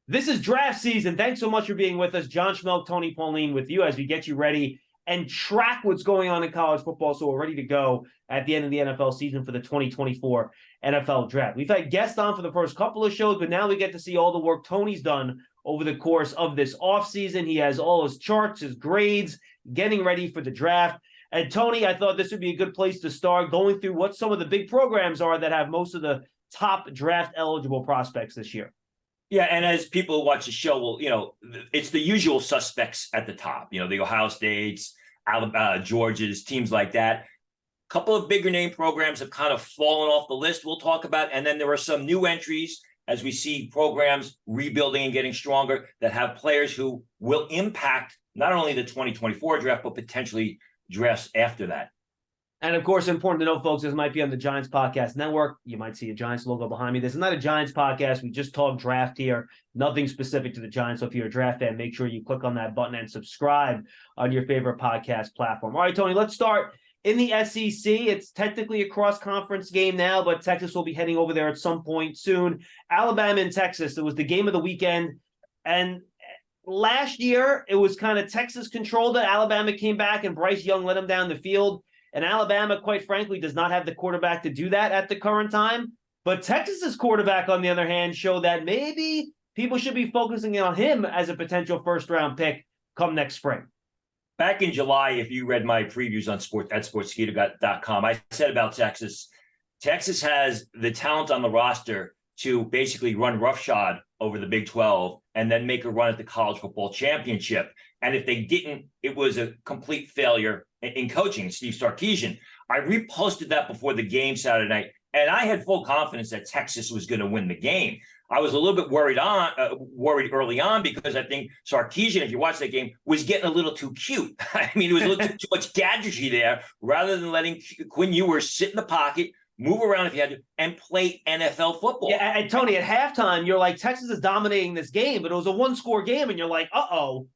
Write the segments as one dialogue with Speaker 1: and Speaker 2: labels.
Speaker 1: This is draft season. Thanks so much for being with us. John Schmeelk, Tony Pauline with you as we get you ready and track what's going on in college football so we're ready to go at the end of the NFL season for the 2024 NFL Draft. We've had guests on for the first couple of shows, but now we get to see all the work Tony's done over the course of this offseason. He has all his charts, his grades, getting ready for the draft. And Tony, I thought this would be a good place to start going through what some of the big programs are that have most of the top draft-eligible prospects this year.
Speaker 2: Yeah, and as people who watch the show, well, it's the usual suspects at the top. The Ohio States, Alabama, Georgia's, teams like that. A couple of bigger name programs have kind of fallen off the list we'll talk about. And then there are some new entries as we see programs rebuilding and getting stronger that have players who will impact not only the 2024 draft, but potentially drafts after that.
Speaker 1: And, of course, important to know, folks, this might be on the Giants Podcast Network. You might see a Giants logo behind me. This is not a Giants podcast. We just talk draft here. Nothing specific to the Giants. So if you're a draft fan, make sure you click on that button and subscribe on your favorite podcast platform. All right, Tony, let's start in the SEC. It's technically a cross-conference game now, but Texas will be heading over there at some point soon. Alabama and Texas, it was the game of the weekend. And last year, it was kind of Texas controlled it. Alabama came back, and Bryce Young let him down the field. And Alabama, quite frankly, does not have the quarterback to do that at the current time. But Texas's quarterback, on the other hand, showed that maybe people should be focusing on him as a potential first-round pick come next spring.
Speaker 2: Back in July, if you read my previews on sportskeeda.com, I said about Texas has the talent on the roster to basically run roughshod over the Big 12 and then make a run at the college football championship. And if they didn't, it was a complete failure in coaching, Steve Sarkisian. I reposted that before the game Saturday night, and I had full confidence that Texas was going to win the game. I was a little bit worried early on because I think Sarkisian, if you watch that game, was getting a little too cute. I mean, it was a little too much gadgetry there rather than letting Quinn Ewers sit in the pocket, move around if you had to, and play NFL football.
Speaker 1: Yeah, and Tony, at halftime, you're like, Texas is dominating this game, but it was a one-score game, and you're like, uh-oh.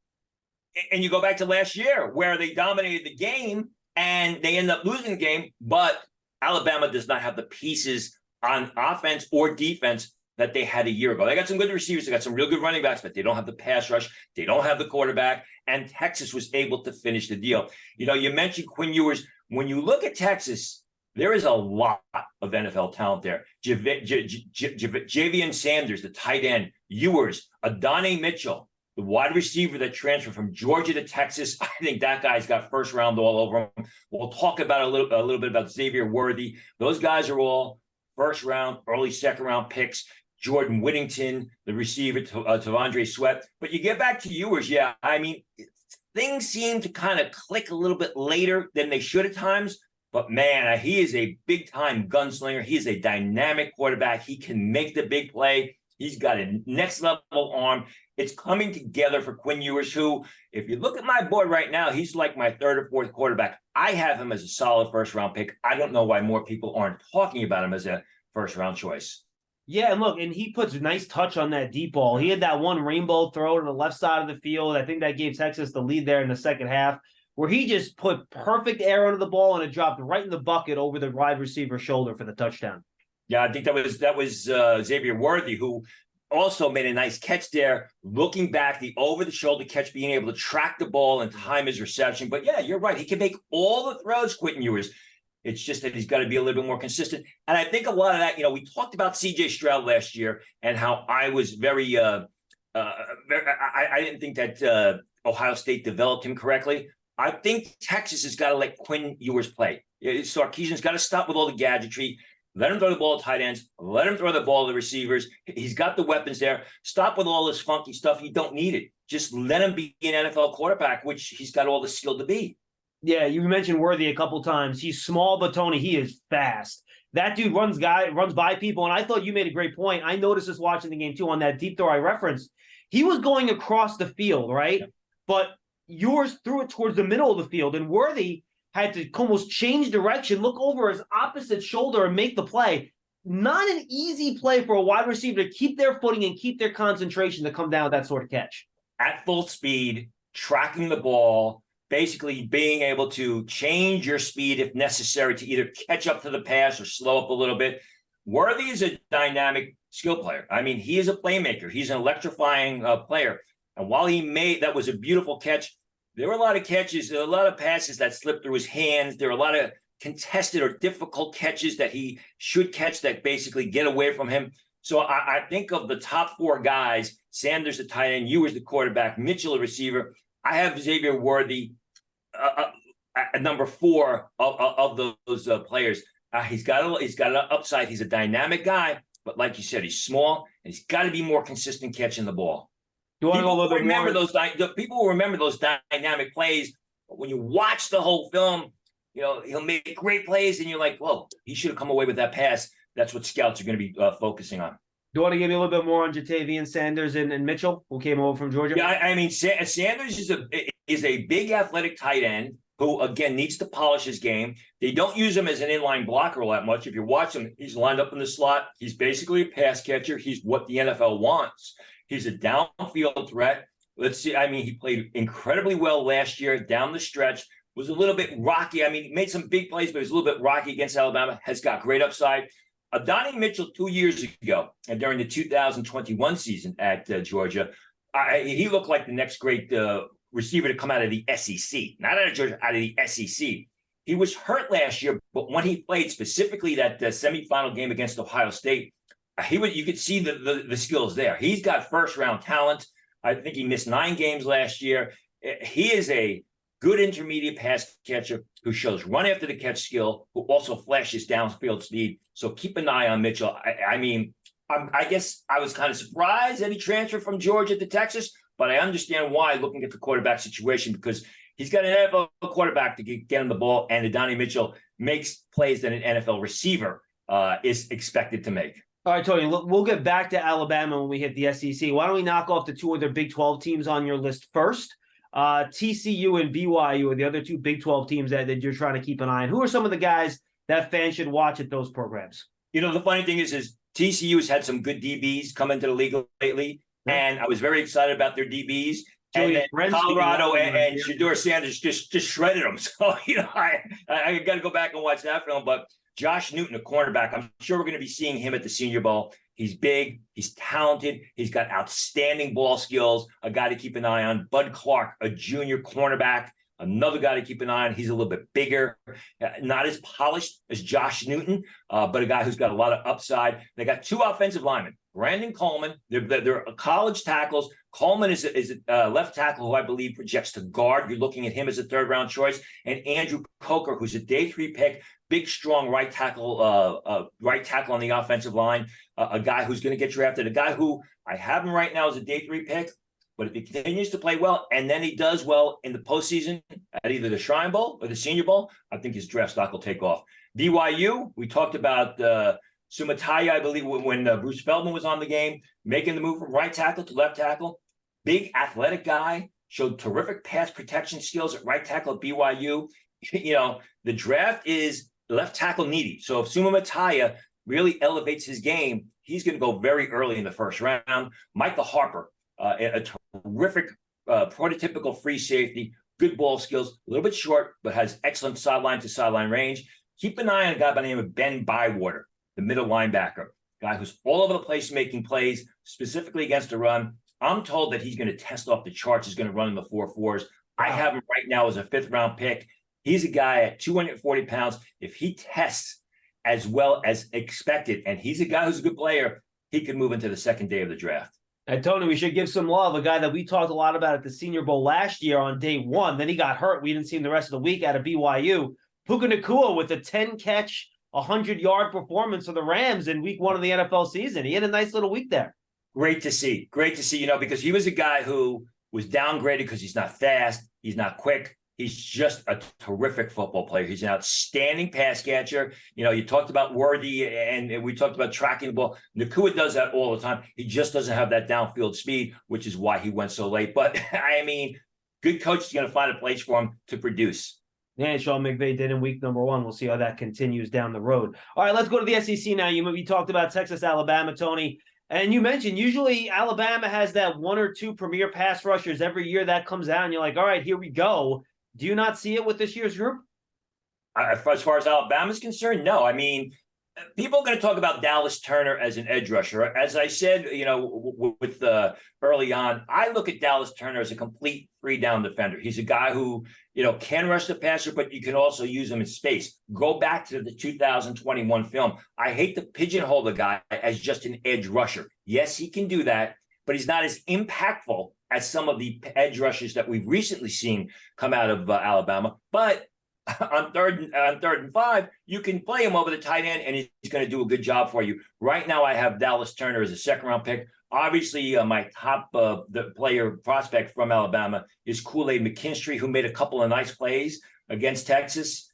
Speaker 2: And you go back to last year where they dominated the game and they end up losing the game, but Alabama does not have the pieces on offense or defense that they had a year ago. They got some good receivers. They got some real good running backs, but they don't have the pass rush. They don't have the quarterback. And Texas was able to finish the deal. You mentioned Quinn Ewers. When you look at Texas, there is a lot of NFL talent there. Javian Sanders, the tight end, Ewers, Adonai Mitchell, the wide receiver that transferred from Georgia to Texas. I think that guy's got first round all over him. We'll talk about a little bit about Xavier Worthy. Those guys are all first round, early second round picks. Jordan Whittington, the receiver, T'Vondre Sweat. But you get back to Ewers, yeah. I mean, things seem to kind of click a little bit later than they should at times. But, man, he is a big-time gunslinger. He is a dynamic quarterback. He can make the big play. He's got a next-level arm. It's coming together for Quinn Ewers, who, if you look at my board right now, he's like my third or fourth quarterback. I have him as a solid first-round pick. I don't know why more people aren't talking about him as a first-round choice.
Speaker 1: Yeah, and look, and he puts a nice touch on that deep ball. He had that one rainbow throw to the left side of the field. I think that gave Texas the lead there in the second half, where he just put perfect air under the ball and it dropped right in the bucket over the wide receiver's shoulder for the touchdown.
Speaker 2: Yeah, I think that was Xavier Worthy, who also made a nice catch there. Looking back, the over-the-shoulder catch, being able to track the ball and time his reception. But, yeah, you're right. He can make all the throws, Quinn Ewers. It's just that he's got to be a little bit more consistent. And I think a lot of that, we talked about C.J. Stroud last year and how I was I didn't think that Ohio State developed him correctly. I think Texas has got to let Quinn Ewers play. Sarkisian's got to stop with all the gadgetry. Let him throw the ball to tight ends. Let him throw the ball to the receivers. He's got the weapons there. Stop with all this funky stuff. You don't need it. Just let him be an NFL quarterback, which he's got all the skill to be.
Speaker 1: Yeah, you mentioned Worthy a couple times. He's small, but Tony, he is fast. That dude runs by people, and I thought you made a great point. I noticed this watching the game, too, on that deep throw I referenced. He was going across the field, right? Yeah. But Ewers threw it towards the middle of the field, and Worthy had to almost change direction, look over his opposite shoulder, and make the play. Not an easy play for a wide receiver to keep their footing and keep their concentration to come down with that sort of catch.
Speaker 2: At full speed, tracking the ball, basically being able to change your speed if necessary to either catch up to the pass or slow up a little bit. Worthy is a dynamic skill player. I mean, he is a playmaker. He's an electrifying player. And while that was a beautiful catch, there were a lot of catches, a lot of passes that slipped through his hands. There were a lot of contested or difficult catches that he should catch that basically get away from him. So I think of the top four guys, Sanders, the tight end, Ewers, the quarterback, Mitchell, the receiver. I have Xavier Worthy at number 4 of those players. He's got an upside. He's a dynamic guy, but like you said, he's small and he's got to be more consistent catching the ball.
Speaker 1: You want to go a little bit
Speaker 2: remember
Speaker 1: more?
Speaker 2: People will remember those dynamic plays. But when you watch the whole film, he'll make great plays, and you're like, "Whoa, he should have come away with that pass." That's what scouts are going to be focusing on.
Speaker 1: Do you want to give me a little bit more on Jatavian Sanders and Mitchell, who came over from Georgia?
Speaker 2: Yeah, I mean, Sanders is a big athletic tight end who, again, needs to polish his game. They don't use him as an inline blocker all that much. If you watch him, he's lined up in the slot. He's basically a pass catcher. He's what the NFL wants. He's a downfield threat. Let's see. I mean, he played incredibly well last year down the stretch. Was a little bit rocky. I mean, he made some big plays, but he was a little bit rocky against Alabama. Has got great upside. Donnie Mitchell 2 years ago, and during the 2021 season at Georgia, he looked like the next great receiver to come out of the SEC. Not out of Georgia, out of the SEC. He was hurt last year, but when he played, specifically that semifinal game against Ohio State, you could see the skills there. He's got first-round talent. I think he missed 9 games last year. He is a good intermediate pass catcher who shows run after the catch skill, who also flashes downfield speed. So keep an eye on Mitchell. I guess I was kind of surprised that he transferred from Georgia to Texas, but I understand why looking at the quarterback situation, because he's got an NFL quarterback to get him the ball, and Donnie Mitchell makes plays that an NFL receiver is expected to make.
Speaker 1: All right, Tony, we'll get back to Alabama when we hit the SEC. Why don't we knock off the 2 other Big 12 teams on your list first? TCU and BYU are the other 2 Big 12 teams that you're trying to keep an eye on. Who are some of the guys that fans should watch at those programs?
Speaker 2: The funny thing is TCU has had some good DBs come into the league lately, and I was very excited about their DBs. And then Colorado and Shedeur Sanders just shredded them. So, I got to go back and watch that film. But Josh Newton, a cornerback, I'm sure we're going to be seeing him at the Senior Bowl. He's big. He's talented. He's got outstanding ball skills. A guy to keep an eye on. Bud Clark, a junior cornerback, another guy to keep an eye on. He's a little bit bigger, not as polished as Josh Newton, but a guy who's got a lot of upside. They got 2 offensive linemen. Brandon Coleman, they're college tackles. Coleman is a left tackle who I believe projects to guard. You're looking at him as a 3rd-round choice. And Andrew Coker, who's a day 3 pick, big, strong right tackle on the offensive line, a guy who's going to get drafted, a guy who I have him right now as a day 3 pick. But if he continues to play well, and then he does well in the postseason at either the Shrine Bowl or the Senior Bowl, I think his draft stock will take off. BYU, we talked about Sumataya, I believe, when Bruce Feldman was on the game, making the move from right tackle to left tackle. Big athletic guy, showed terrific pass protection skills at right tackle at BYU. The draft is left tackle needy. So if Sumataya really elevates his game, he's going to go very early in the 1st round. Michael Harper, a terrific prototypical free safety, good ball skills, a little bit short, but has excellent sideline to sideline range. Keep an eye on a guy by the name of Ben Bywater, the middle linebacker, guy who's all over the place making plays, specifically against the run. I'm told that he's going to test off the charts. He's going to run in the 4.4s. I have him right now as a 5th-round pick. He's a guy at 240 pounds. If he tests as well as expected, and he's a guy who's a good player, he could move into the 2nd day of the draft.
Speaker 1: And Tony, we should give some love. A guy that we talked a lot about at the Senior Bowl last year on day 1. Then he got hurt. We didn't see him the rest of the week out of BYU. Puka Nacua with a 10-catch, 100-yard performance for the Rams in week 1 of the NFL season. He had a nice little week there.
Speaker 2: Great to see, because he was a guy who was downgraded because he's not fast, he's not quick. He's just a terrific football player. He's an outstanding pass catcher. You talked about Worthy, and we talked about tracking the ball. Nacua does that all the time. He just doesn't have that downfield speed, which is why he went so late. But, good coach is going to find a place for him to produce.
Speaker 1: Yeah, Sean McVay did in week number 1. We'll see how that continues down the road. All right, let's go to the SEC now. You talked about Texas, Alabama, Tony. And you mentioned usually Alabama has that 1 or 2 premier pass rushers every year that comes out, and you're like, all right, here we go. Do you not see it with this year's group?
Speaker 2: As far as Alabama's concerned, no. People are going to talk about Dallas Turner as an edge rusher. As I said, with early on, I look at Dallas Turner as a complete three down defender. He's a guy who, can rush the passer, but you can also use him in space. Go back to the 2021 film. I hate to pigeonhole the guy as just an edge rusher. Yes, he can do that, but he's not as impactful as some of the edge rushers that we've recently seen come out of Alabama. But on third and 5, you can play him over the tight end, and he's going to do a good job for you. Right now, I have Dallas Turner as a second-round pick. Obviously, my top the player prospect from Alabama is Kool-Aid McKinstry, who made a couple of nice plays against Texas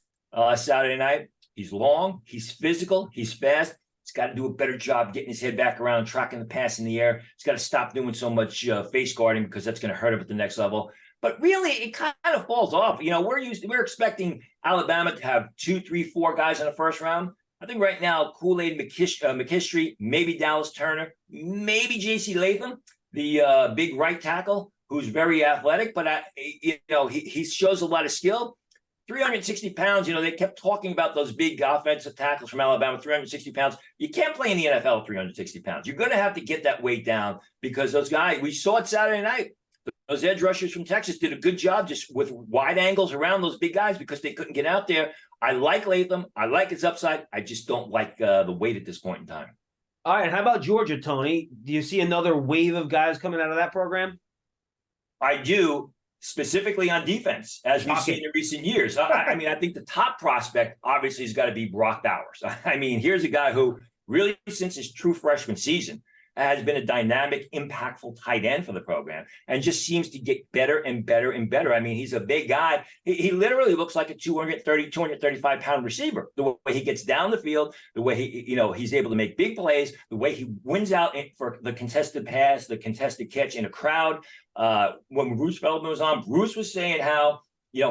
Speaker 2: Saturday night. He's long, he's physical, he's fast. He's got to do a better job getting his head back around, tracking the pass in the air. He's got to stop doing so much face guarding because that's going to hurt him at the next level. But really, it kind of falls off. We're expecting Alabama to have 2, 3, 4 guys in the first round. I think right now, Kool-Aid McKinstry, maybe Dallas Turner, maybe J.C. Latham, the big right tackle, who's very athletic, but he shows a lot of skill. 360 pounds, they kept talking about those big offensive tackles from Alabama, 360 pounds. You can't play in the NFL at 360 pounds. You're going to have to get that weight down because those guys, we saw it Saturday night. Those edge rushers from Texas did a good job just with wide angles around those big guys because they couldn't get out there. I like Latham. I like his upside. I just don't like the weight at this point in time.
Speaker 1: All right. How about Georgia, Tony? Do you see another wave of guys coming out of that program?
Speaker 2: I do, specifically on defense, as we've seen in recent years. I think the top prospect obviously has got to be Brock Bowers. Here's a guy who really, since his true freshman season, has been a dynamic, impactful tight end for the program and just seems to get better and better and better. He's a big guy. He literally looks like a 235 pound receiver. The way he gets down the field, the way he's able to make big plays, the way he wins out for the contested pass, the contested catch in a crowd. When Bruce Feldman was on, Bruce was saying how,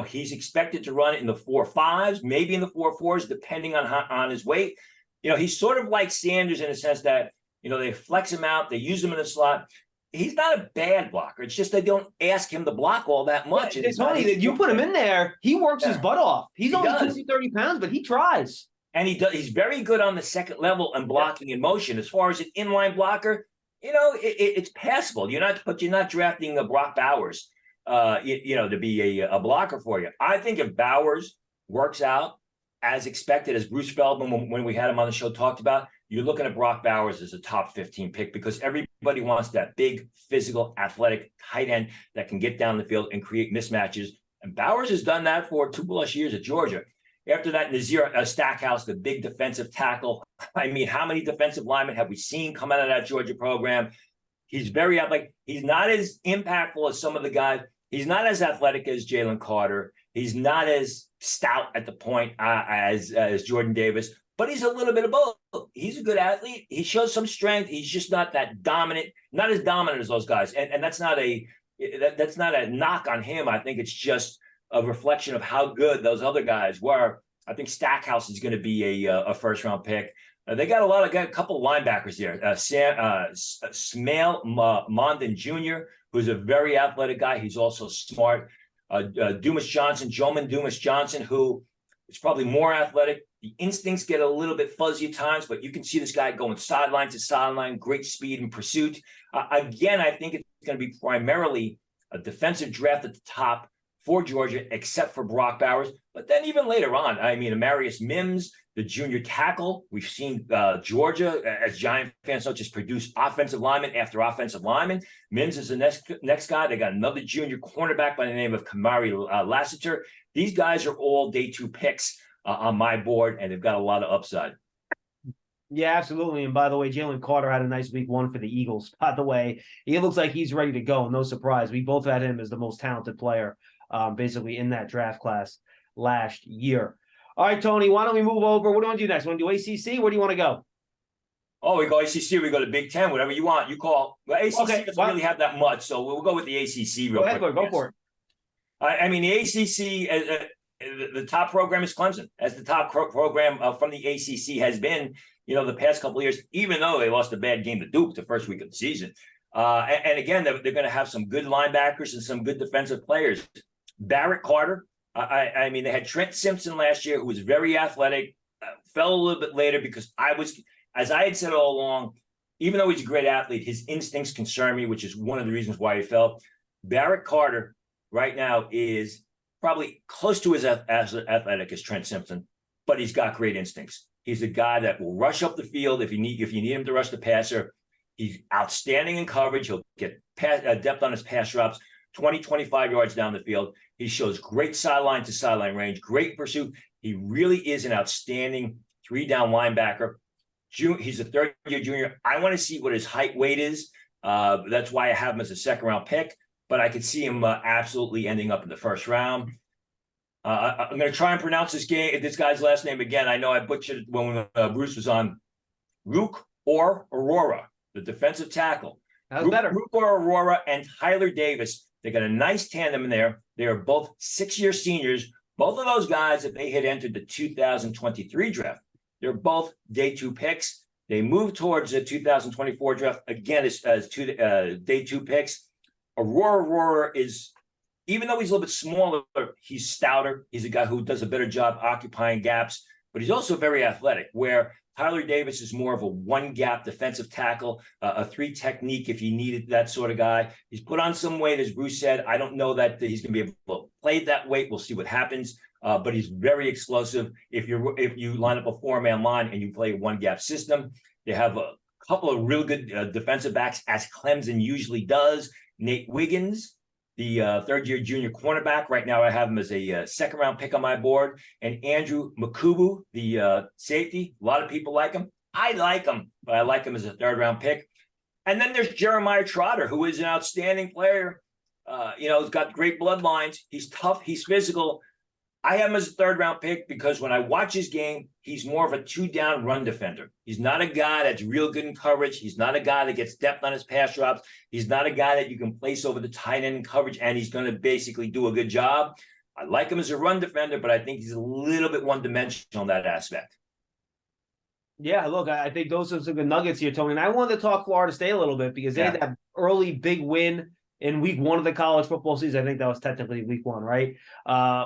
Speaker 2: he's expected to run it in the 4.5s, maybe in the 4.4s, depending on his weight. He's sort of like Sanders in the sense that, they flex him out. They use him in the slot. He's not a bad blocker. It's just they don't ask him to block all that much.
Speaker 1: It's funny that you put him in there. He works his butt off. He's only 230 pounds, but he tries.
Speaker 2: And he's very good on the second level and blocking in motion. As far as an inline blocker, it's passable. You're not drafting a Brock Bowers, to be a blocker for you. I think if Bowers works out as expected, as Bruce Feldman, when we had him on the show, talked about, you're looking at Brock Bowers as a top 15 pick because everybody wants that big, physical, athletic tight end that can get down the field and create mismatches. And Bowers has done that for 2+ years at Georgia. After that, Nazir Stackhouse, the big defensive tackle. How many defensive linemen have we seen come out of that Georgia program? He's very athletic. He's not as impactful as some of the guys. He's not as athletic as Jalen Carter. He's not as stout at the point as Jordan Davis. But he's a little bit of both. He's a good athlete. He shows some strength. He's just not that dominant, not as dominant as those guys. And that's not a knock on him. I think it's just a reflection of how good those other guys were. I think Stackhouse is going to be a first-round pick. They got a couple of linebackers there. Schmeelk Mondin Jr., who's a very athletic guy. He's also smart. Joman Dumas Johnson, who is probably more athletic. The instincts get a little bit fuzzy at times, but you can see this guy going sideline to sideline, great speed and pursuit. Again, I think it's going to be primarily a defensive draft at the top for Georgia, except for Brock Bowers. But then even later on, Amarius Mims, the junior tackle, we've seen Georgia, as Giant fans know, just produce offensive lineman after offensive lineman. Mims is the next guy. They got another junior cornerback by the name of Kamari Lassiter. These guys are all day 2 picks on my board, and they've got a lot of upside.
Speaker 1: Yeah, absolutely. And by the way, Jalen Carter had a nice week 1 for the Eagles. By the way, he looks like he's ready to go. No surprise. We both had him as the most talented player, basically in that draft class last year. All right, Tony, why don't we move over? What do you want to do next? Want to do ACC? Where do you want to go?
Speaker 2: Oh, we go ACC. We go to Big Ten. Whatever you want. You call. Well, ACC doesn't really have that much, so we'll go with the ACC real quick.
Speaker 1: Go for it.
Speaker 2: The ACC. The top program is Clemson, as the top program from the ACC has been, the past couple of years, even though they lost a bad game to Duke the first week of the season. And again, they're going to have some good linebackers and some good defensive players. Barrett Carter. They had Trent Simpson last year, who was very athletic, fell a little bit later because as I had said all along, even though he's a great athlete, his instincts concern me, which is one of the reasons why he fell. Barrett Carter right now is probably close to as athletic as Trent Simpson, but he's got great instincts. He's a guy that will rush up the field if you need him to rush the passer. He's outstanding in coverage. He'll get depth on his pass drops, 20, 25 yards down the field. He shows great sideline to sideline range, great pursuit. He really is an outstanding 3-down linebacker. He's a third-year junior. I want to see what his height weight is. That's why I have him as a second-round pick, but I could see him absolutely ending up in the first round. I'm going to try and pronounce this guy's last name again. I know I butchered it when Bruce was on. Rook or Aurora, the defensive tackle.
Speaker 1: That was better.
Speaker 2: Rook or Aurora and Tyler Davis. They got a nice tandem in there. They are both 6-year seniors. Both of those guys, if they had entered the 2023 draft, they're both day 2 picks. They moved towards the 2024 draft again as day 2 picks. Aurora is, even though he's a little bit smaller, he's stouter. He's a guy who does a better job occupying gaps, but he's also very athletic, where Tyler Davis is more of a 1-gap defensive tackle, a 3 technique if you needed that sort of guy. He's put on some weight, as Bruce said. I don't know that he's going to be able to play that weight. We'll see what happens. But he's very explosive. If you line up a 4-man line and you play a 1-gap system, they have a couple of real good defensive backs, as Clemson usually does. Nate Wiggins, the third-year junior cornerback. Right now I have him as a second-round pick on my board. And Andrew Makubu, the safety. A lot of people like him. I like him, but I like him as a third-round pick. And then there's Jeremiah Trotter, who is an outstanding player. He's got great bloodlines. He's tough. He's physical. I have him as a third-round pick because when I watch his game, he's more of a 2-down run defender. He's not a guy that's real good in coverage. He's not a guy that gets depth on his pass drops. He's not a guy that you can place over the tight end in coverage, and he's going to basically do a good job. I like him as a run defender, but I think he's a little bit one-dimensional in that aspect.
Speaker 1: Yeah, look, I think those are some good nuggets here, Tony. And I wanted to talk Florida State a little bit because they had that early big win in week 1 of the college football season. I think that was technically week 1, right?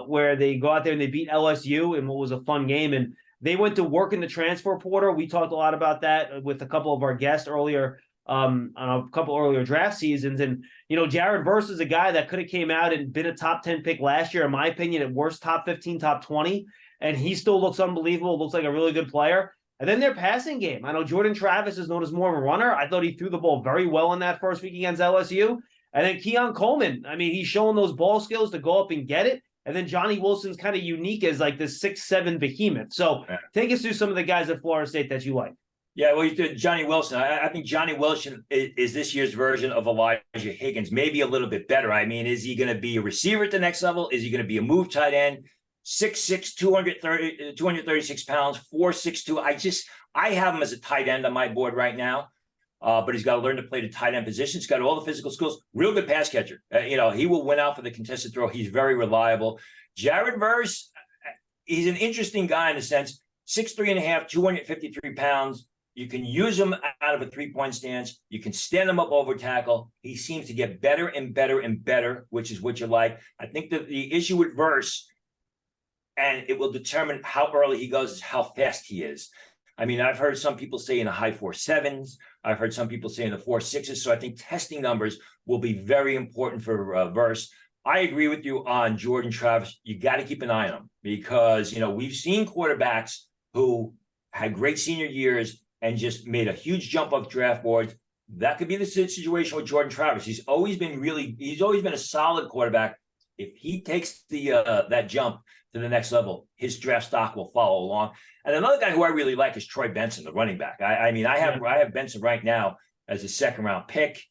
Speaker 1: Where they go out there and they beat LSU in what was a fun game. And they went to work in the transfer portal. We talked a lot about that with a couple of our guests earlier on a couple earlier draft seasons. And, Jared Verse is a guy that could have came out and been a top 10 pick last year, in my opinion, at worst top 15, top 20. And he still looks unbelievable, looks like a really good player. And then their passing game. I know Jordan Travis is known as more of a runner. I thought he threw the ball very well in that first week against LSU. And then Keon Coleman, he's showing those ball skills to go up and get it. And then Johnny Wilson's kind of unique as like this 6'7" behemoth. So take us through some of the guys at Florida State that you like.
Speaker 2: Yeah, well, you did Johnny Wilson. I think Johnny Wilson is this year's version of Elijah Higgins, maybe a little bit better. Is he going to be a receiver at the next level? Is he going to be a move tight end? 6'6", 236 pounds, 4'6", I have him as a tight end on my board right now. But he's got to learn to play the tight end position. He's got all the physical skills. Real good pass catcher. He will win out for the contested throw. He's very reliable. Jared Verse, he's an interesting guy in a sense. 6'3.5", 253 pounds. You can use him out of a 3-point stance. You can stand him up over tackle. He seems to get better and better and better, which is what you like. I think that the issue with Verse, and it will determine how early he goes, is how fast he is. I've heard some people say in the high 4.7s. I've heard some people say in the 4.6s. So I think testing numbers will be very important for Verse. I agree with you on Jordan Travis. You got to keep an eye on him because, we've seen quarterbacks who had great senior years and just made a huge jump off draft boards. That could be the situation with Jordan Travis. He's always been a solid quarterback. If he takes that jump to the next level, his draft stock will follow along. And another guy who I really like is Troy Benson, the running back. I have Benson right now as a 2nd-round pick.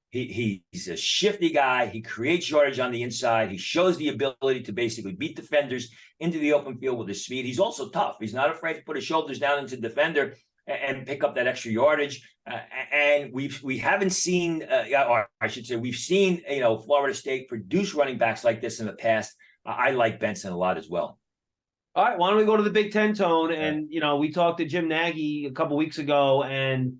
Speaker 2: He's a shifty guy. He creates yardage on the inside. He shows the ability to basically beat defenders into the open field with his speed. He's also tough. He's not afraid to put his shoulders down into the defender and pick up that extra yardage. And we haven't seen, or I should say, we've seen Florida State produce running backs like this in the past. I like Benson a lot as well.
Speaker 1: All right, why don't we go to the Big Ten, Tone? And, we talked to Jim Nagy a couple weeks ago, and,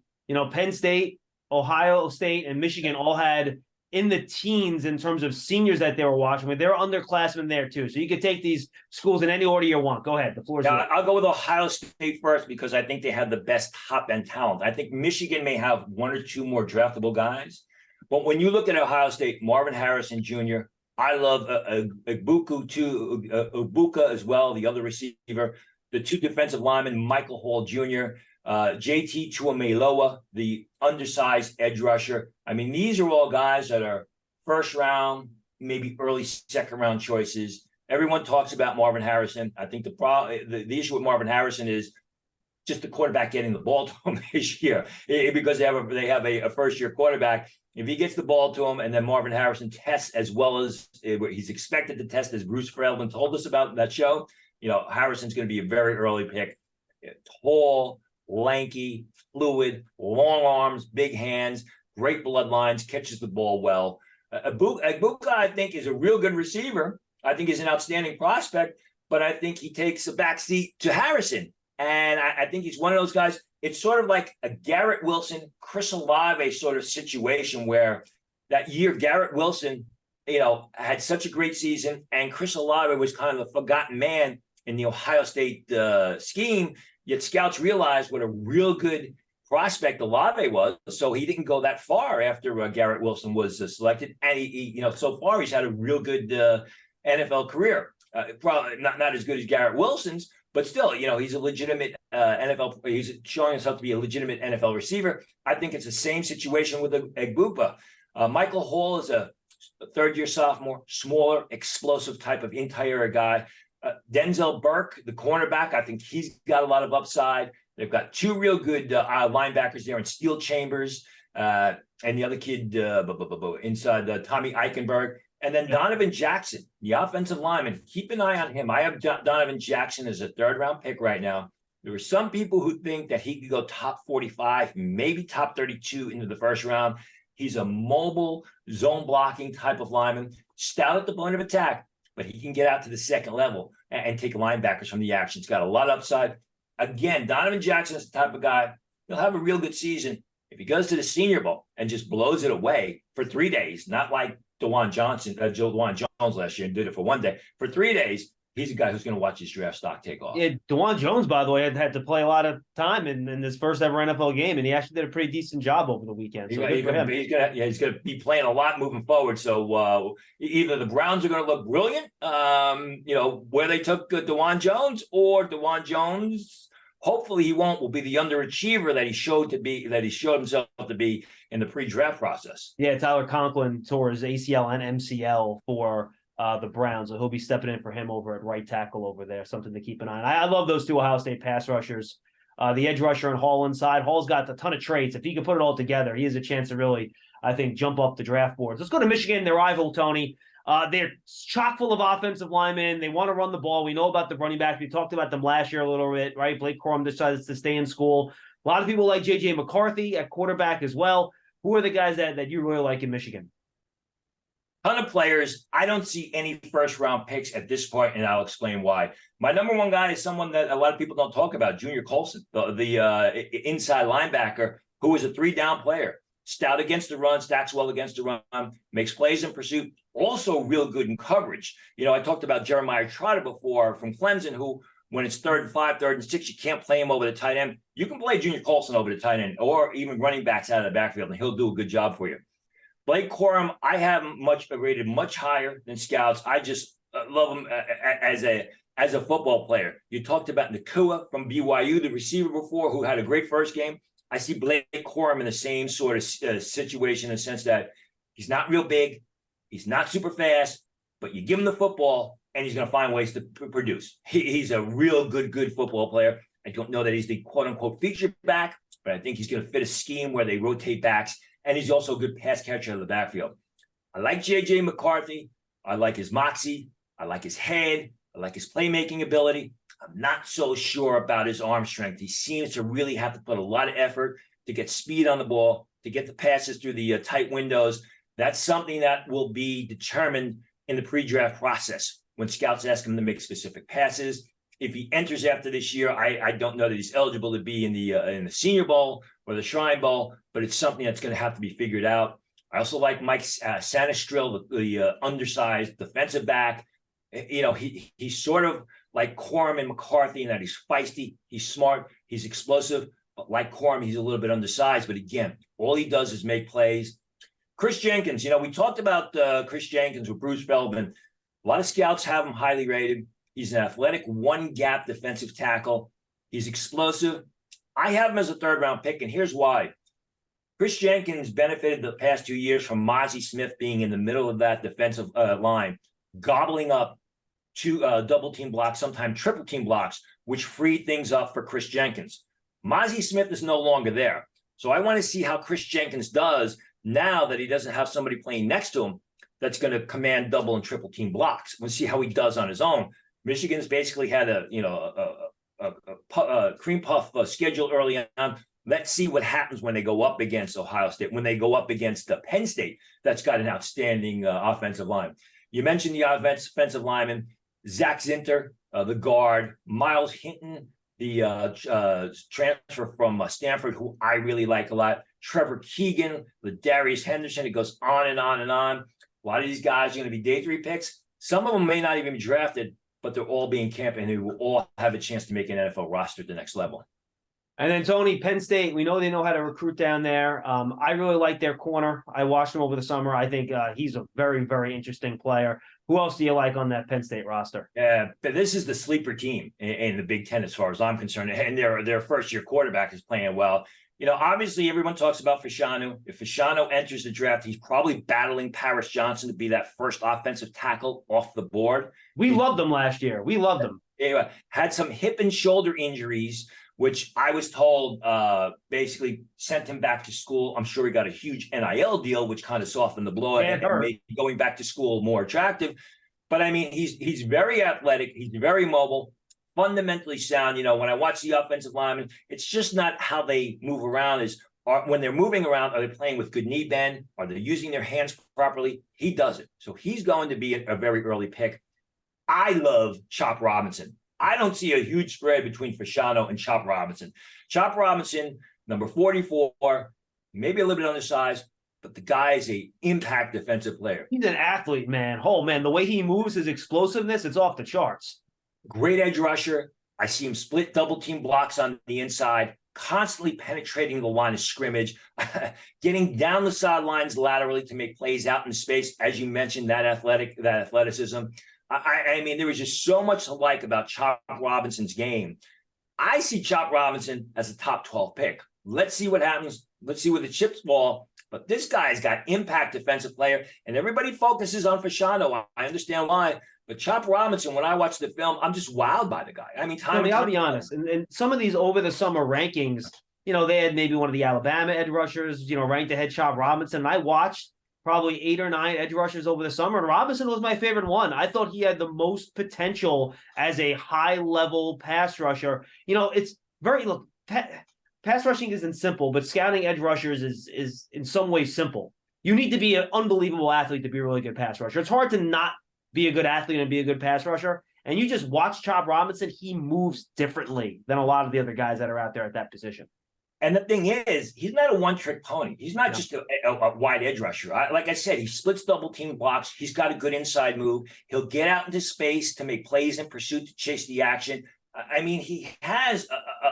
Speaker 1: Penn State, Ohio State, and Michigan all had in the teens in terms of seniors that they were watching. But they're underclassmen there too. So you could take these schools in any order you want. Go ahead. The floor is yours.
Speaker 2: I'll go with Ohio State first because I think they have the best top-end talent. I think Michigan may have one or two more draftable guys. But when you look at Ohio State, Marvin Harrison Jr., I love Ibuka as well, the other receiver. The two defensive linemen, Michael Hall Jr., JT Tuamailoa, the undersized edge rusher. I mean, these are all guys that are first round, maybe early second round choices. Everyone talks about Marvin Harrison. I think the issue with Marvin Harrison is just the quarterback getting the ball to him this year because they have a first year quarterback. If he gets the ball to him and then Marvin Harrison tests as well as he's expected to test, as Bruce Feldman told us about that show, Harrison's going to be a very early pick. Tall, lanky, fluid, long arms, big hands, great bloodlines, catches the ball well. Ibuka, I think, is a real good receiver. I think he's an outstanding prospect, but I think he takes a backseat to Harrison. And I think he's one of those guys. It's sort of like a Garrett Wilson, Chris Olave sort of situation where that year Garrett Wilson, had such a great season, and Chris Olave was kind of the forgotten man in the Ohio State scheme. Yet scouts realized what a real good prospect Olave was, so he didn't go that far after Garrett Wilson was selected. And he so far he's had a real good NFL career. Probably not as good as Garrett Wilson's, but still, he's a legitimate NFL. He's showing himself to be a legitimate NFL receiver. I think it's the same situation with Ibuka. Michael Hall is a third-year sophomore, smaller, explosive type of interior guy. Denzel Burke, the cornerback, I think he's got a lot of upside. They've got two real good linebackers there in Steel Chambers and the other kid inside Tommy Eichenberg. And then Donovan Jackson, the offensive lineman. Keep an eye on him. I have Donovan Jackson as a third-round pick right now. There are some people who think that he could go top 45, maybe top 32 into the first round. He's a mobile, zone-blocking type of lineman, stout at the point of attack, but he can get out to the second level and take linebackers from the action. He's got a lot of upside. Again, Donovan Jackson is the type of guy, he'll have a real good season if he goes to the Senior Bowl and just blows it away for 3 days, not like DeJuan Jones last year and did it for 1 day. For 3 days, he's a guy who's going to watch his draft stock take off.
Speaker 1: Yeah, DeJuan Jones, by the way, had to play a lot of time in his first ever NFL game, and he actually did a pretty decent job over the weekend. So
Speaker 2: he's going to be playing a lot moving forward. So either the Browns are going to look brilliant, where they took DeJuan Jones, or DeJuan Jones, hopefully he will be the underachiever that he showed himself to be in the pre-draft process.
Speaker 1: Yeah, Tyler Conklin tore his ACL and MCL for the Browns, so he'll be stepping in for him over at right tackle over there. Something to keep an eye on. I love those two Ohio State pass rushers. The edge rusher and Hall inside. Hall's got a ton of traits. If he can put it all together, he has a chance to really, I think, jump up the draft boards. Let's go to Michigan, their rival, Tony. They're chock full of offensive linemen. They want to run the ball. We know about the running backs. We talked about them last year a little bit, right? Blake Corum decided to stay in school. A lot of people like J.J. McCarthy at quarterback as well. Who are the guys that you really like in Michigan?
Speaker 2: Ton of players. I don't see any first-round picks at this point, and I'll explain why. My number one guy is someone that a lot of people don't talk about, Junior Colson, the inside linebacker, who is a three-down player. Stout against the run, stacks well against the run, makes plays in pursuit, also real good in coverage. I talked about Jeremiah Trotter before from Clemson, who, when it's 3rd and 5, 3rd and 6, you can't play him over the tight end. You can play Junior Colson over the tight end or even running backs out of the backfield, and he'll do a good job for you. Blake Corum, I have him rated much higher than scouts. I just love him as a football player. You talked about Nakua from BYU, the receiver before, who had a great first game. I see Blake Corum in the same sort of situation in the sense that he's not real big, he's not super fast, but you give him the football and he's going to find ways to produce. He's a real good football player. I don't know that he's the quote-unquote feature back, but I think he's going to fit a scheme where they rotate backs, and he's also a good pass catcher in the backfield. I like J.J. McCarthy. I like his moxie. I like his head. I like his playmaking ability. I'm not so sure about his arm strength. He seems to really have to put a lot of effort to get speed on the ball, to get the passes through the tight windows. That's something that will be determined in the pre-draft process when scouts ask him to make specific passes. If he enters after this year, I don't know that he's eligible to be in the Senior Bowl or the Shrine Bowl, but it's something that's going to have to be figured out. I also like Mike Sanistril, the undersized defensive back. He's sort of like Corum and McCarthy in that he's feisty, he's smart, he's explosive. But like Corum, he's a little bit undersized. But again, all he does is make plays. Chris Jenkins, we talked about Chris Jenkins with Bruce Feldman. A lot of scouts have him highly rated. He's an athletic one-gap defensive tackle. He's explosive. I have him as a third-round pick, and here's why. Chris Jenkins benefited the past 2 years from Mozzie Smith being in the middle of that defensive line, gobbling up two double-team blocks, sometimes triple-team blocks, which freed things up for Chris Jenkins. Mozzie Smith is no longer there. So I want to see how Chris Jenkins does now that he doesn't have somebody playing next to him that's going to command double and triple-team blocks. We'll see how he does on his own. Michigan's basically had a cream puff schedule early on. Let's see what happens when they go up against Ohio State, when they go up against Penn State, that's got an outstanding offensive line. You mentioned the offensive lineman, Zach Zinter, the guard, Miles Hinton, the transfer from Stanford, who I really like a lot, Trevor Keegan, the Darius Henderson. It goes on and on and on. A lot of these guys are going to be day 3 picks. Some of them may not even be drafted, but they're all being camped and they will all have a chance to make an NFL roster at the next level.
Speaker 1: And then, Tony, Penn State, we know they know how to recruit down there. I really like their corner. I watched him over the summer. I think he's a very, very interesting player. Who else do you like on that Penn State roster?
Speaker 2: But this is the sleeper team in the Big Ten as far as I'm concerned. And their first-year quarterback is playing well. Obviously, everyone talks about Fashanu. If Fashanu enters the draft, he's probably battling Paris Johnson to be that first offensive tackle off the board.
Speaker 1: We loved him last year. We loved him.
Speaker 2: Anyway, had some hip and shoulder injuries, which I was told basically sent him back to school. I'm sure he got a huge NIL deal, which kind of softened the blow and made going back to school more attractive. But I mean, he's very athletic. He's very mobile, fundamentally sound. When I watch the offensive linemen, it's just not how they move around. When they're moving around, are they playing with good knee bend? Are they using their hands properly? He does it. So he's going to be a very early pick. I love Chop Robinson. I don't see a huge spread between Fashanu and Chop Robinson. Chop Robinson, number 44, maybe a little bit undersized, but the guy is an impact defensive player.
Speaker 1: He's an athlete, man. Oh, man, the way he moves, his explosiveness, it's off the charts.
Speaker 2: Great edge rusher. I see him split double-team blocks on the inside, constantly penetrating the line of scrimmage, getting down the sidelines laterally to make plays out in space. As you mentioned, that athleticism. I mean, there was just so much to like about Chop Robinson's game. I see Chop Robinson as a top 12 pick. Let's see what happens. Let's see where the chips fall. But this guy's got impact defensive player, and everybody focuses on Fashanu. I understand why. But Chop Robinson, when I watch the film, I'm just wowed by the guy. I mean,
Speaker 1: I'll be honest. And some of these over the summer rankings, they had maybe one of the Alabama edge rushers, ranked ahead Chop Robinson. And I watched probably 8 or 9 edge rushers over the summer, and Robinson was my favorite one. I thought he had the most potential as a high-level pass rusher. It's pass rushing isn't simple, but scouting edge rushers is in some ways simple. You need to be an unbelievable athlete to be a really good pass rusher. It's hard to not be a good athlete and be a good pass rusher. And you just watch Chop Robinson, he moves differently than a lot of the other guys that are out there at that position.
Speaker 2: And the thing is, he's not a one-trick pony. He's not just a wide edge rusher. Like I said, he splits double-team blocks. He's got a good inside move. He'll get out into space to make plays in pursuit to chase the action. I mean, he has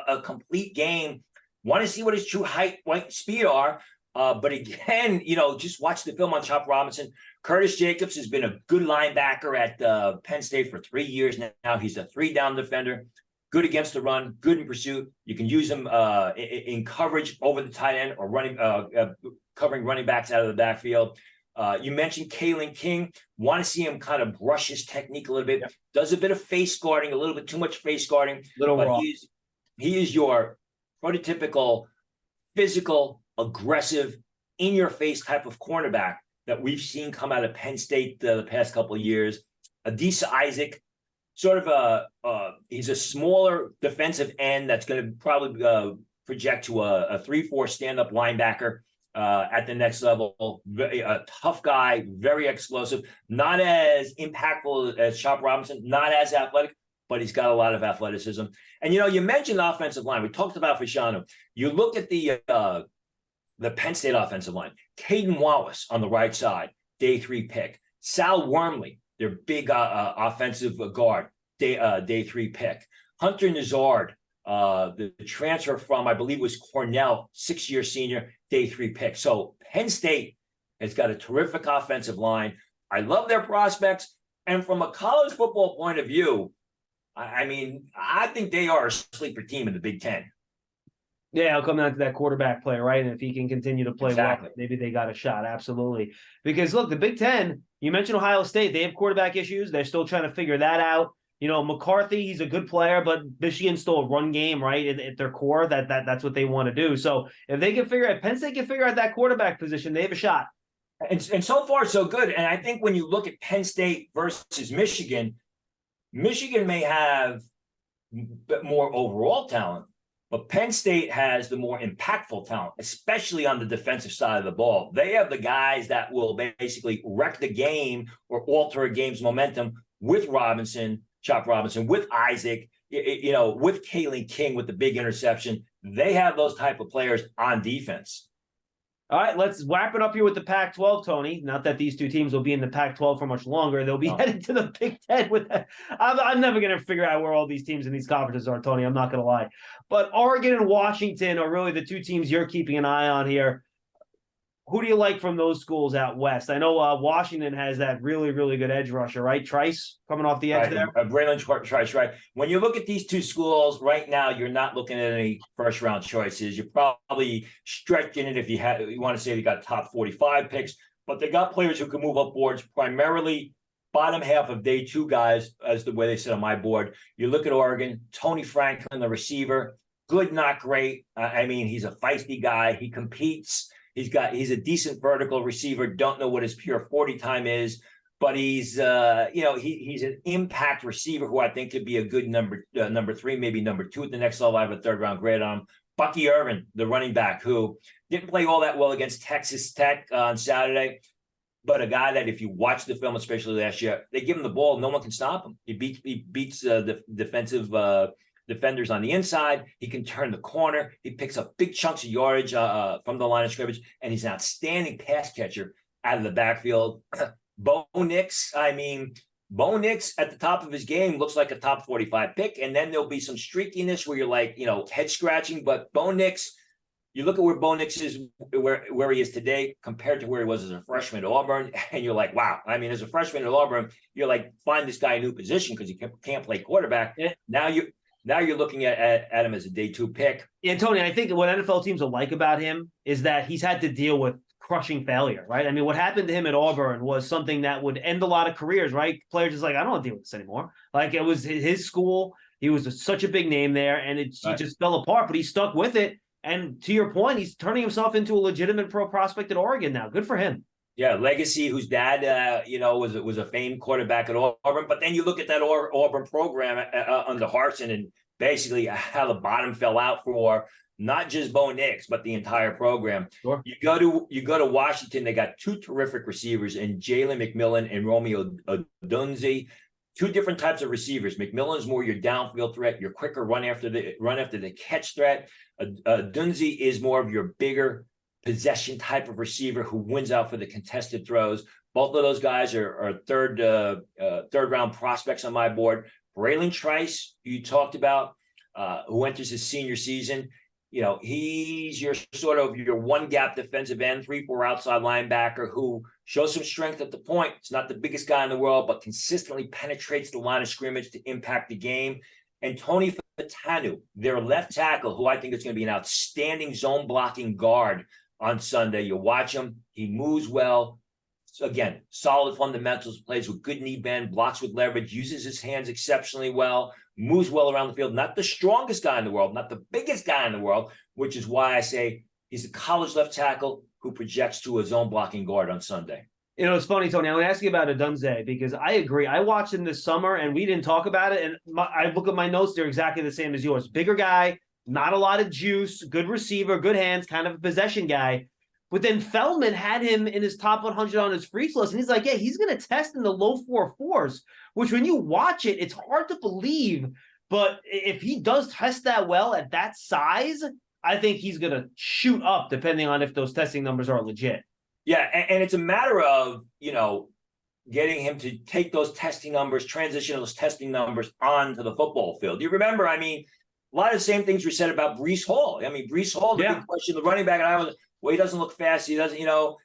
Speaker 2: a complete game. Want to see what his true height, weight, speed are. But again, just watch the film on Chop Robinson. Curtis Jacobs has been a good linebacker at Penn State for 3 years now. He's a 3-down defender. Good against the run, good in pursuit. You can use him in coverage over the tight end or covering running backs out of the backfield. You mentioned Kalen King. Want to see him kind of brush his technique a little bit. Yep. Does a bit of face guarding, a little bit too much face guarding. But he is your prototypical, physical, aggressive, in-your-face type of cornerback that we've seen come out of Penn State the past couple of years. Adisa Isaac. Sort of he's a smaller defensive end that's going to probably project to a 3-4 stand-up linebacker at the next level. A tough guy, very explosive, not as impactful as Chop Robinson, not as athletic, but he's got a lot of athleticism. And you mentioned the offensive line. We talked about Fashanu. You look at the the Penn State offensive line. Caden Wallace on the right side, day 3 pick. Sal Wormley, their big offensive guard, day 3 pick. Hunter Nazard, the transfer from, I believe, was Cornell, 6-year senior, day 3 pick. So Penn State has got a terrific offensive line. I love their prospects. And from a college football point of view, I mean, I think they are a sleeper team in the Big Ten.
Speaker 1: Yeah, I'll come down to that quarterback play, right? And if he can continue to play well, maybe they got a shot. Absolutely. Because look, the Big Ten, you mentioned Ohio State, they have quarterback issues. They're still trying to figure that out. You know, McCarthy, he's a good player, but Michigan's still a run game, right? At their core, that's what they want to do. So if Penn State can figure out that quarterback position, they have a shot.
Speaker 2: And so far, so good. And I think when you look at Penn State versus Michigan, Michigan may have more overall talent, but Penn State has the more impactful talent, especially on the defensive side of the ball. They have the guys that will basically wreck the game or alter a game's momentum with Chop Robinson, with Isaac, with Kalen King with the big interception. They have those type of players on defense.
Speaker 1: All right, let's wrap it up here with the Pac-12, Tony. Not that these two teams will be in the Pac-12 for much longer. They'll be headed to the Big Ten with that. I'm never going to figure out where all these teams in these conferences are, Tony. I'm not going to lie. But Oregon and Washington are really the two teams you're keeping an eye on here. Who do you like from those schools out west? I know Washington has that really, really good edge rusher, right? Trice coming off the edge there.
Speaker 2: Braylon Trice, right. When you look at these two schools right now, you're not looking at any first-round choices. You're probably stretching it if you want to say they got top 45 picks, but they got players who can move up boards, primarily bottom half of day 2 guys, as the way they sit on my board. You look at Oregon, Tony Franklin, the receiver, good, not great. I mean, he's a feisty guy. He competes. He's a decent vertical receiver. Don't know what his pure 40 time is, but he's he's an impact receiver who I think could be a good number 3, maybe number 2 at the next level. I have a 3rd-round grade on him. Bucky Irvin, the running back, who didn't play all that well against Texas Tech on Saturday, but a guy that if you watch the film, especially last year, they give him the ball, no one can stop him. He beats the defensive defenders on the inside. He can turn the corner. He picks up big chunks of yardage from the line of scrimmage, and he's an outstanding pass catcher out of the backfield. Bo Nix at the top of his game looks like a top 45 pick, and then there'll be some streakiness where you're like, head scratching. But Bo Nix, you look at where Bo Nix is, where he is today compared to where he was as a freshman at Auburn, and you're like, wow. I mean, as a freshman at Auburn, you're like, find this guy a new position because he can't play quarterback. Yeah. Now you're looking at him as a day 2 pick.
Speaker 1: Yeah, Tony, I think what NFL teams will like about him is that he's had to deal with crushing failure, right? I mean, what happened to him at Auburn was something that would end a lot of careers, right? Players just like, I don't want to deal with this anymore. Like, it was his school. He was such a big name there, and he just fell apart, but he stuck with it. And to your point, he's turning himself into a legitimate pro prospect at Oregon now. Good for him.
Speaker 2: Yeah, legacy, whose dad, was a famed quarterback at Auburn. But then you look at that Auburn program under Harsin and basically how the bottom fell out for not just Bo Nix, but the entire program. Sure. You go to Washington, they got 2 terrific receivers in Jalen McMillan and Romeo Odunze. 2 different types of receivers. McMillan's more your downfield threat, your quicker run after the catch threat. Odunze is more of your bigger possession type of receiver who wins out for the contested throws. Both of those guys are third round prospects on my board. Braylon Trice, who you talked about, who enters his senior season. He's your sort of your one gap defensive end, 3-4 outside linebacker who shows some strength at the point. It's not the biggest guy in the world, but consistently penetrates the line of scrimmage to impact the game. And Tony Fatanu, their left tackle, who I think is going to be an outstanding zone blocking guard on Sunday. You watch him, he moves well. So again, solid fundamentals, plays with good knee bend, blocks with leverage, uses his hands exceptionally well, moves well around the field. Not the strongest guy in the world, not the biggest guy in the world, which is why I say he's a college left tackle who projects to a zone blocking guard on Sunday.
Speaker 1: It's funny, Tony. I'm going to ask you about Odunze because I agree. I watched him this summer, and we didn't talk about it. And I look at my notes; they're exactly the same as yours. Bigger guy, not a lot of juice, good receiver, good hands, kind of a possession guy. But then Feldman had him in his top 100 on his free throws, and he's like, yeah, he's going to test in the low 4.4s, which when you watch it, it's hard to believe. But if he does test that well at that size, I think he's going to shoot up depending on if those testing numbers are legit.
Speaker 2: Yeah, and it's a matter of, getting him to take those testing numbers, transition those testing numbers onto the football field. You remember, a lot of the same things were said about Breece Hall. Breece Hall, the big question, the running back, and I was, well, he doesn't look fast. He doesn't,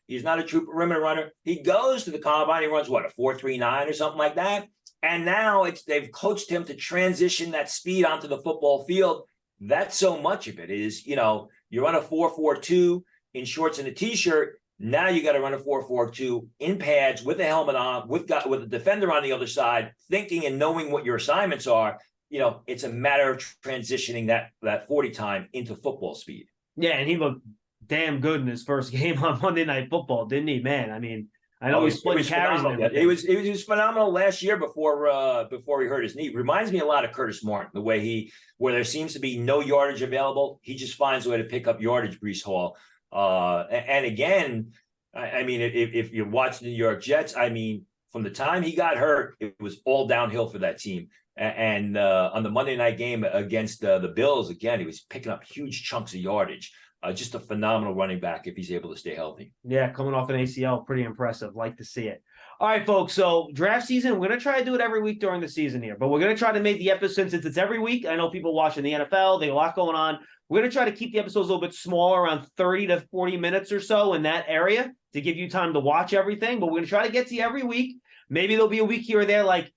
Speaker 2: he's not a true perimeter runner. He goes to the combine, he runs, what, a 4.39 or something like that? And now they've coached him to transition that speed onto the football field. That's so much of it is, you run a 4.42 in shorts and a T-shirt. Now you got to run a 4.42 in pads with a helmet on, with a defender on the other side, thinking and knowing what your assignments are. It's a matter of transitioning that 40 time into football speed.
Speaker 1: Yeah, and he looked damn good in his first game on Monday Night Football, didn't he, man? I know he's splitting carries.
Speaker 2: He was phenomenal last year before he hurt his knee. Reminds me a lot of Curtis Martin, the way where there seems to be no yardage available, he just finds a way to pick up yardage. Breece Hall. And again, if you watch the New York Jets, from the time he got hurt, it was all downhill for that team. And on the Monday night game against the Bills, again, he was picking up huge chunks of yardage. Just a phenomenal running back if he's able to stay healthy.
Speaker 1: Yeah, coming off an ACL, pretty impressive. Like to see it. All right, folks. So draft season, we're going to try to do it every week during the season here, but we're going to try to make the episode, since it's every week. I know people watching the NFL, they have a lot going on. We're going to try to keep the episodes a little bit smaller, around 30 to 40 minutes or so in that area to give you time to watch everything. But we're going to try to get to you every week. Maybe there'll be a week here or there. Like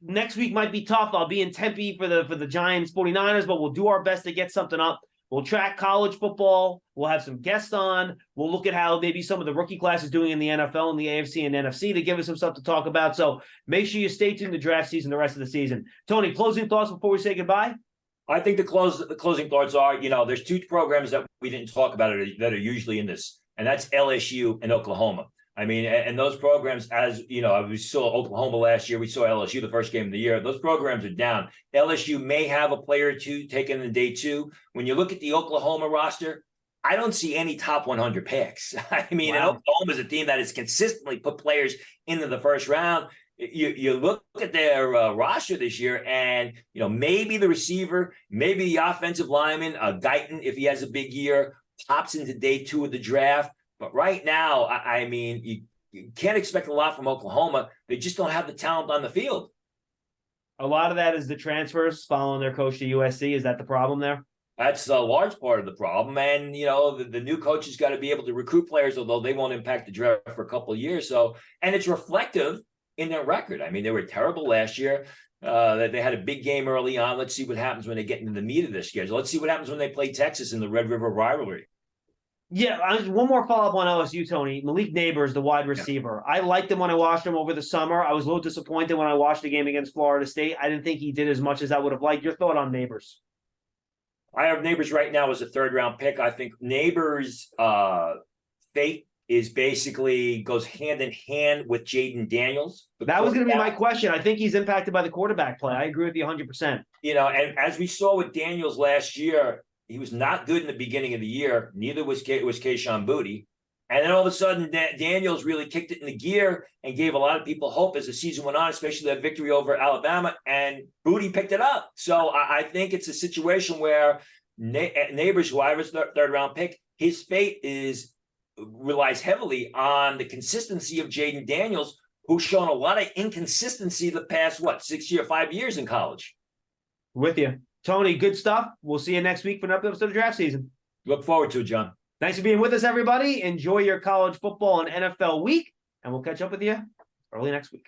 Speaker 1: next week might be tough. I'll be in Tempe for the Giants 49ers, but we'll do our best to get something up. We'll track college football. We'll have some guests on. We'll look at how maybe some of the rookie class is doing in the NFL and the AFC and NFC to give us some stuff to talk about. So make sure you stay tuned to draft season the rest of the season. Tony, closing thoughts before we say goodbye?
Speaker 2: I think the closing thoughts are, there's two programs that we didn't talk about that are usually in this, and that's LSU and Oklahoma. And those programs, as we saw Oklahoma last year, we saw LSU the first game of the year. Those programs are down. LSU may have a player or two taken in day two. When you look at the Oklahoma roster, I don't see any top 100 picks. Wow. And Oklahoma is a team that has consistently put players into the first round. You look at their roster this year, and maybe the receiver, maybe the offensive lineman, Guyton, if he has a big year, pops into day two of the draft. But right now, you can't expect a lot from Oklahoma. They just don't have the talent on the field.
Speaker 1: A lot of that is the transfers following their coach to USC. Is that the problem there?
Speaker 2: That's a large part of the problem. And, the new coach has got to be able to recruit players, although they won't impact the draft for a couple of years. So, and it's reflective in their record. They were terrible last year. They had a big game early on. Let's see what happens when they get into the meat of their schedule. Let's see what happens when they play Texas in the Red River rivalry.
Speaker 1: Yeah, one more follow-up on LSU, Tony. Malik Neighbors, the wide receiver. Yeah. I liked him when I watched him over the summer. I was a little disappointed when I watched the game against Florida State. I didn't think he did as much as I would have liked. Your thought on Neighbors?
Speaker 2: I have Neighbors right now as a third-round pick. I think Neighbors' fate is basically goes hand in hand with Jaden Daniels.
Speaker 1: That was going to be my question. I think he's impacted by the quarterback play. I agree with you 100%.
Speaker 2: And as we saw with Daniels last year, he was not good in the beginning of the year. Neither was Kayshon Boutte. And then all of a sudden, Daniels really kicked it into gear and gave a lot of people hope as the season went on, especially that victory over Alabama. And Boutte picked it up. So I think it's a situation where Neighbors, who I was third-round pick, his fate relies heavily on the consistency of Jaden Daniels, who's shown a lot of inconsistency the past, 5 years in college.
Speaker 1: With you. Tony, good stuff. We'll see you next week for another episode of draft season.
Speaker 2: Look forward to it, John.
Speaker 1: Thanks for being with us, everybody. Enjoy your college football and NFL week, and we'll catch up with you early next week.